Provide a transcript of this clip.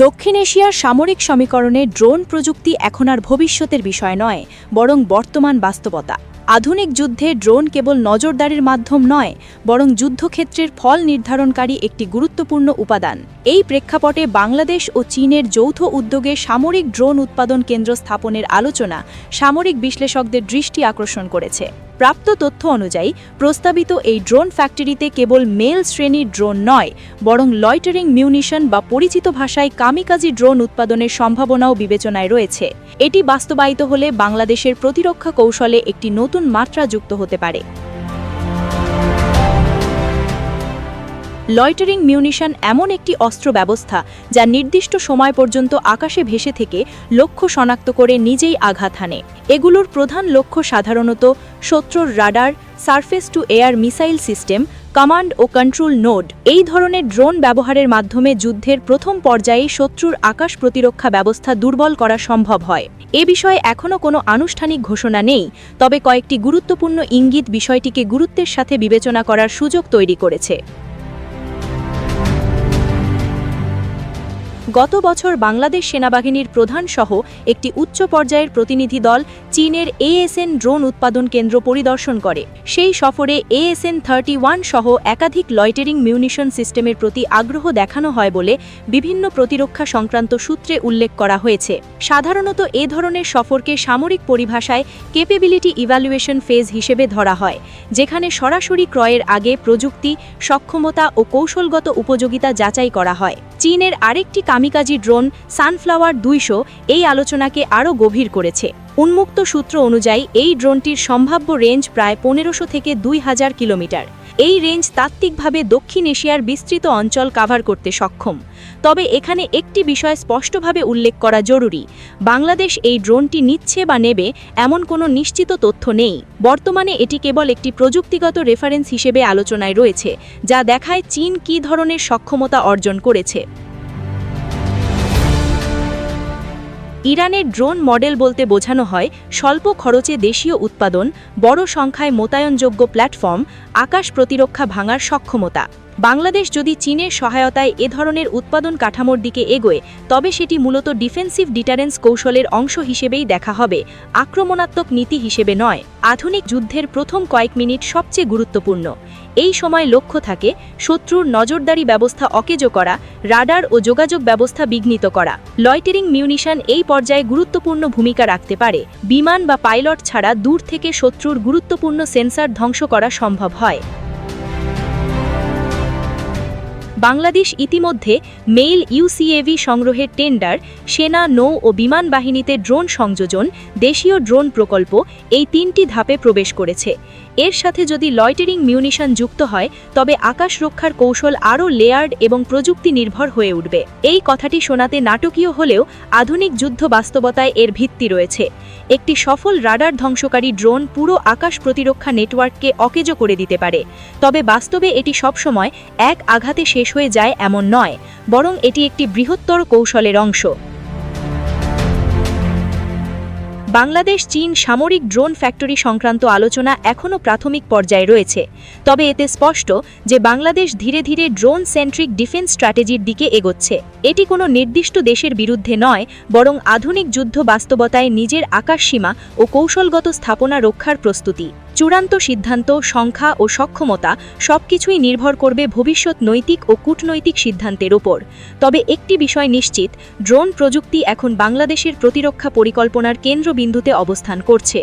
দক্ষিণ এশিয়ার সামরিক সমীকরণে ড্রোন প্রযুক্তি এখন আর ভবিষ্যতের বিষয় নয়, বরং বর্তমান বাস্তবতা। আধুনিক যুদ্ধে ড্রোন কেবল নজরদারির মাধ্যম নয়, বরং যুদ্ধক্ষেত্রের ফল নির্ধারণকারী একটি গুরুত্বপূর্ণ উপাদান। এই প্রেক্ষাপটে বাংলাদেশ ও চীনের যৌথ উদ্যোগে সামরিক ড্রোন উৎপাদন কেন্দ্র স্থাপনের আলোচনা সামরিক বিশ্লেষকদের দৃষ্টি আকর্ষণ করেছে। প্রাপ্ত তথ্য অনুযায়ী প্রস্তাবিত এই ড্রোন ফ্যাক্টরিতে কেবল মেল শ্রেণীর ড্রোন নয়, বরং লয়টারিং মিউনিশন বা পরিচিত ভাষায় কামিকাজি ড্রোন উৎপাদনের সম্ভাবনাও বিবেচনায় রয়েছে। এটি বাস্তবায়িত হলে বাংলাদেশের প্রতিরক্ষা কৌশলে একটি নতুন মাত্রা যুক্ত হতে পারে। লয়টারিং মিউনিশন এমন একটি অস্ত্র ব্যবস্থা যা নির্দিষ্ট সময় পর্যন্ত আকাশে ভেসে থেকে লক্ষ্য শনাক্ত করে নিজেই আঘাত হানে। এগুলোর প্রধান লক্ষ্য সাধারণত শত্রুর radar, surface to air missile system, command ও কন্ট্রোল নোড। এই ধরনের ড্রোন ব্যবহারের মাধ্যমে যুদ্ধের প্রথম পর্যায়ে শত্রুর আকাশ প্রতিরক্ষা ব্যবস্থা দুর্বল করা সম্ভব হয়। এ বিষয়ে এখনও কোনো আনুষ্ঠানিক ঘোষণা নেই, তবে কয়েকটি গুরুত্বপূর্ণ ইঙ্গিত বিষয়টিকে গুরুত্বের সাথে বিবেচনা করার সুযোগ তৈরি করেছে। গত বছর বাংলাদেশ সেনাবাহিনীর প্রধান সহ একটি উচ্চ পর্যায়ের প্রতিনিধি দল চীনের ASN ড্রোন উৎপাদন কেন্দ্র পরিদর্শন করে। সেই সফরে ASN-31 সহ একাধিক লয়টারিং মিউনিশন সিস্টেমের প্রতি আগ্রহ দেখানো হয় বলে বিভিন্ন প্রতিরক্ষা সংক্রান্ত সূত্রে উল্লেখ করা হয়েছে। সাধারণত এ ধরনের সফরকে সামরিক পরিভাষায় ক্যাপেবিলিটি ইভ্যালুয়েশন ফেজ হিসেবে ধরা হয়, যেখানে সরাসরি ক্রয়ের আগে প্রযুক্তি, সক্ষমতা ও কৌশলগত উপযোগিতা যাচাই করা হয়। চীনের আরেকটি কামিকাজি ড্রোন সানফ্লাওয়ার 200 এই আলোচনাকে আরও গভীর করেছে। উন্মুক্ত সূত্র অনুযায়ী এই ড্রোনটির সম্ভাব্য রেঞ্জ প্রায় 1500 থেকে 2000 কিলোমিটার। এই রেঞ্জ তাত্ত্বিকভাবে দক্ষিণ এশিয়ার বিস্তৃত অঞ্চল কভার করতে সক্ষম। তবে এখানে একটি বিষয় স্পষ্টভাবে উল্লেখ করা জরুরি: বাংলাদেশ এই ড্রোনটি নিচ্ছে বা নেবে এমন কোনো নিশ্চিত তথ্য নেই। বর্তমানে এটি কেবল একটি প্রযুক্তিগত রেফারেন্স হিসেবে আলোচনায় রয়েছে, যা দেখায় চীন কী ধরনের সক্ষমতা অর্জন করেছে। ইরানের ড্রোন মডেল বলতে বোঝানো হয় স্বল্প খরচে দেশীয় উৎপাদন, বড় সংখ্যায় মোতায়েনযোগ্য প্ল্যাটফর্ম, আকাশ প্রতিরক্ষা ভাঙার সক্ষমতা। বাংলাদেশ যদি চীনের সহায়তায় এ ধরনের উৎপাদন কাঠামোর দিকে এগোয়, তবে সেটি মূলত ডিফেন্সিভ ডিটারেন্স কৌশলের অংশ হিসেবেই দেখা হবে, আক্রমণাত্মক নীতি হিসেবে নয়। আধুনিক যুদ্ধের প্রথম কয়েক মিনিট সবচেয়ে গুরুত্বপূর্ণ। এই সময় লক্ষ্য থাকে শত্রুর নজরদারি ব্যবস্থা অকেজো করা, রাডার ও যোগাযোগ ব্যবস্থা বিঘ্নিত করা। লয়টারিং মিউনিশন এই পর্যায়ে গুরুত্বপূর্ণ ভূমিকা রাখতে পারে। বিমান বা পাইলট ছাড়া দূর থেকে শত্রুর গুরুত্বপূর্ণ সেন্সর ধ্বংস করা সম্ভব হয়। বাংলাদেশ ইতিমধ্যে মেইল UCAV সংগ্রহের টেন্ডার, সেনা, নৌ ও বিমান বাহিনীতে ড্রোন সংযোজন, দেশীয় ড্রোন প্রকল্প এই 3টি ধাপে প্রবেশ করেছে। এর সাথে যদি লয়টারিং মিউনিশন যুক্ত হয়, তবে আকাশ রক্ষার কৌশল আরও লেয়ার্ড এবং প্রযুক্তি নির্ভর হয়ে উঠবে। এই কথাটি শোনাতে নাটকীয় হলেও আধুনিক যুদ্ধ বাস্তবতায় এর ভিত্তি রয়েছে। একটি সফল রাডার ধ্বংসকারী ড্রোন পুরো আকাশ প্রতিরক্ষা নেটওয়ার্ককে অকেজো করে দিতে পারে, তবে বাস্তবে এটি সবসময় এক আঘাতে শেষ হয়ে যায় এমন নয়, বরং এটি একটি বৃহত্তর কৌশলের অংশ। বাংলাদেশ চীন সামরিক ড্রোন ফ্যাক্টরি সংক্রান্ত আলোচনা এখনও প্রাথমিক পর্যায়ে রয়েছে, তবে এতে স্পষ্ট যে বাংলাদেশ ধীরে ধীরে ড্রোন সেন্ট্রিক ডিফেন্স স্ট্র্যাটেজির দিকে এগোচ্ছে। এটি কোনো নির্দিষ্ট দেশের বিরুদ্ধে নয়, বরং আধুনিক যুদ্ধ বাস্তবতায় নিজের আকাশসীমা ও কৌশলগত স্থাপনা রক্ষার প্রস্তুতি। চূড়ান্ত সিদ্ধান্ত, সংখ্যা ও সক্ষমতা সবকিছুই নির্ভর করবে ভবিষ্যৎ নৈতিক ও কূটনৈতিক সিদ্ধান্তের ওপর। তবে একটি বিষয় নিশ্চিত, ড্রোন প্রযুক্তি এখন বাংলাদেশের প্রতিরক্ষা পরিকল্পনার কেন্দ্রবিন্দুতে অবস্থান করছে।